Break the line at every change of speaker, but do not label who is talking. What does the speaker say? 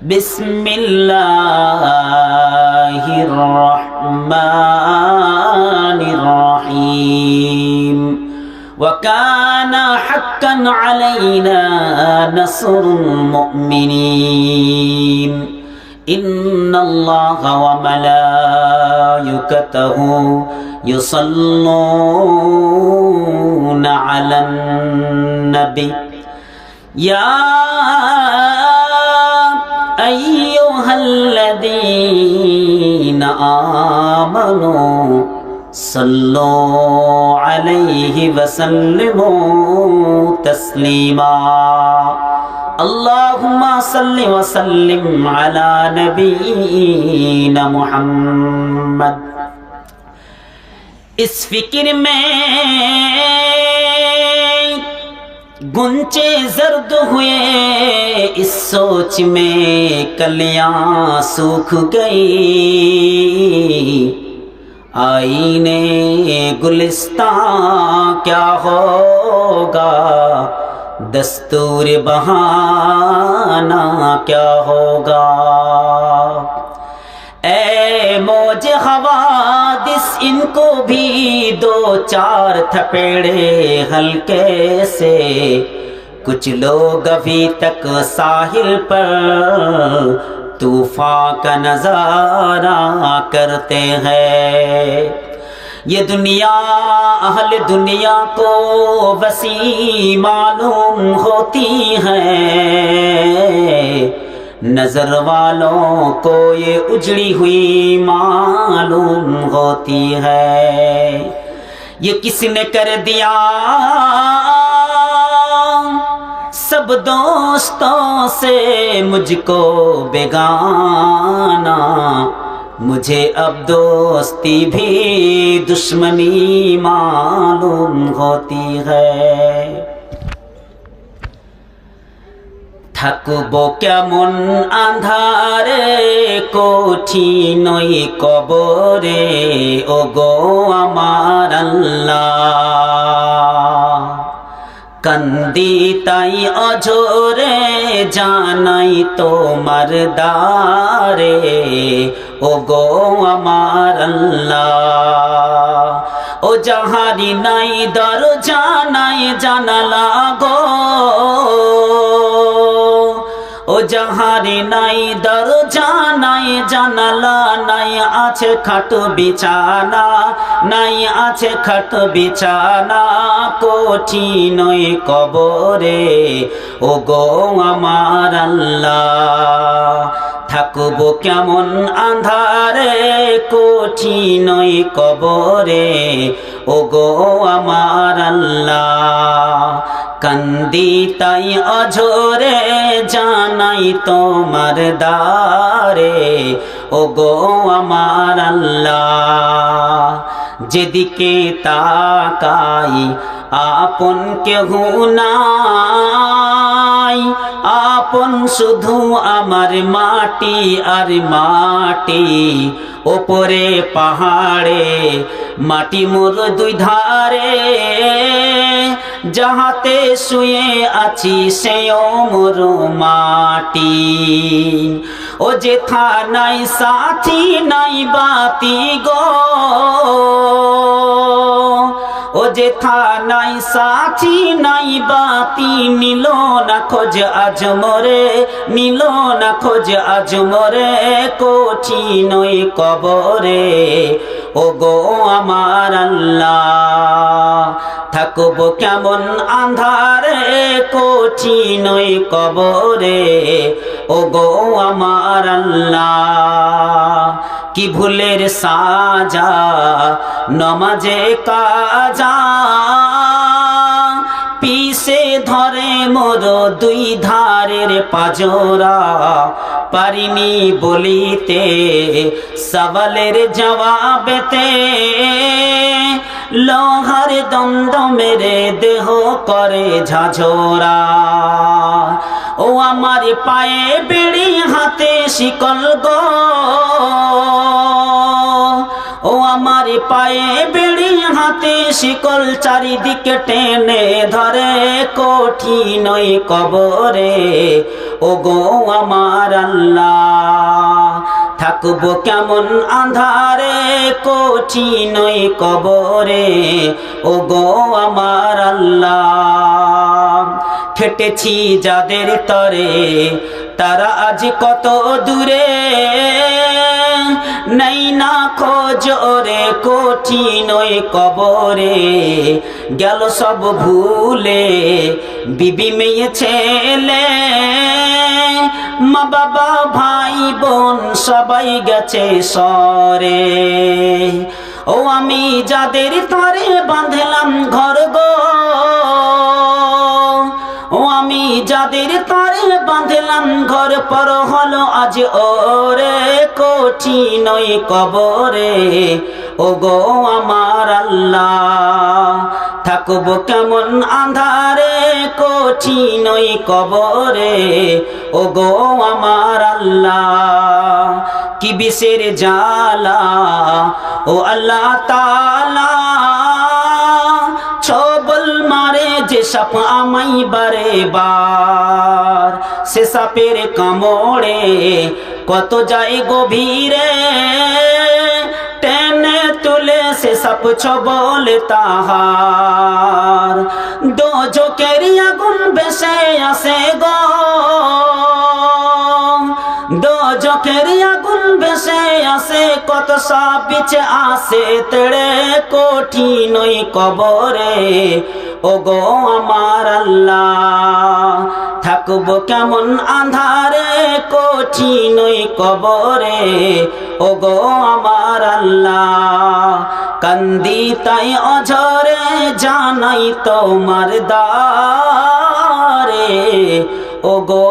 বিসমিল্লাহির রহমানির রহিম ওয়া কানা হাক্কান আলাইনা নাসরুল মুমিনিন ইন্নাল্লাহা ওয়া মালাইকাতাহু ইউসাল্লুনা আলান নবী ইয়া আইয়ুহাল্লাযীনা আমানু সাল্লু আলাইহি ওয়া সাল্লিমু তাসলিমা আল্লাহুম্মা সাল্লি ওয়া সাল্লিম আলা নবিয়িনা মুহাম্মদ। इस फिक्र में गुंचे जर्द हुए, इस सोच में कलियां सूख गई। आईने गुलिस्तां क्या होगा, दस्तूर बहाना क्या होगा। ऐ मौज हवादिस इनको भी दो चार थपेड़े हल्के से। कुछ लोग अभी तक साहिल पर तूफान का नजारा करते हैं। ये दुनिया अहल दुनिया को वसी मालूम होती है, नजर वालों को ये उजड़ी हुई मालूम होती है। ये किसने कर दिया सब दोस्तों से मुझको बेगाना। मुझे अब दोस्ती भी दुश्मनी मालूम होती है। থাকবো কেমন আন্ধারে কঠিনই কবরে, ও গো আমার আল্লাহ। কান্দি তাই অঝরে জানাই তোমার দ্বারে, ও গো আমার আল্লাহ। ও যাহারি নাই দরজা নাই জানালা গো, ও যাহারি নাই দরজা নাই জানালা, নাই আছে খাট বিছানা, নাই আছে খাট বিছানা কঠিনই কবরে, ও গো আমার আল্লাহ। থাকবো কেমন আন্ধারে কঠিনই কবরে, ও গো আমার আল্লাহ। কান্দি তাই অঝরে জানাই তোমার দ্বারে, ও গো আমার আল্লাহ। যেদিকে তাকাই আপন কেহু নাই, আপন শুধু আমার মাটি আর মাটি। ওপরে পাহাড়ে মাটি মোর দুই ধারে, যাহাতে শুয়ে আছি সেও মোর মাটি। ও যেথা নাই সাথী নাই বাতি গো, ও যেথা নাই সাথী নাই বাতি। নিল না খোঁজ আজ মোরে, নিল না খোঁজ আজ মোরে কঠিনই কবরে, ও গো আমার আল্লাহ। থাকবো কেমন আন্ধারে কঠিনই কবরে, ও গো আমার আল্লাহ। কি ভুলের সাজা নমাজে কাজা, পিছে ধরে মোর দুই ধারের পাজরা। পারিনি বলিতে সওয়ালের জবাবেতে, লোহার দ্বন্দ্ব মেরে দেহ করে ঝাঝরা। ও আমার পায়ে বেড়ি হাতে শিকল গো, ও আমার পায়ে বেড়ি হাতে হাতে শিকল চারিদিকে টেনে ধরে কঠিন ওই কবরে ওগো আমার আল্লাহ থাকবো কেমন আঁধারে কঠিন ওই কবরে ওগো আমার আল্লাহ খেটেছি যাদের তরে তারা আজ কত দূরে নাই না খোঁজ ওরে কঠিন ওই কবরে গেল সব ভুলে বিবি মেয়ে ছেলে মা বাবা ভাই বোন সবাই গেছে সরে ও আমি যাদের তরে বাঁধলাম ঘর গো ও আমি যাদের তরে বাঁধলাম ঘর পর হলো আজ ওরে কঠিন ওই কবরে ওগো আমার আল্লাহ থাকবো কেমন আঁধারে কঠিন ওই কবরে ওগো আমার আল্লাহ কি বিষের জ্বালা ও আল্লাহ তাআলা ছবল মারে যে সাপ আমাই বারে বার সে সাপের কামড়ে কত যায় গভীরে টেনে তুলে সে সাপ ছবল তাহার দোজখের আগুন ভেসে আসে গো দোজখের আগুন ভেসে আসে কত সাপ পিছে আসে তেড়ে কঠিন ওই কবরে ওগো আমার আল্লাহ থাকবো কেমন আঁধারে কঠিন ওই কবরে ওগো আমার আল্লাহ কান্দি তাই অঝরে জানাই তোমার দারে ওগো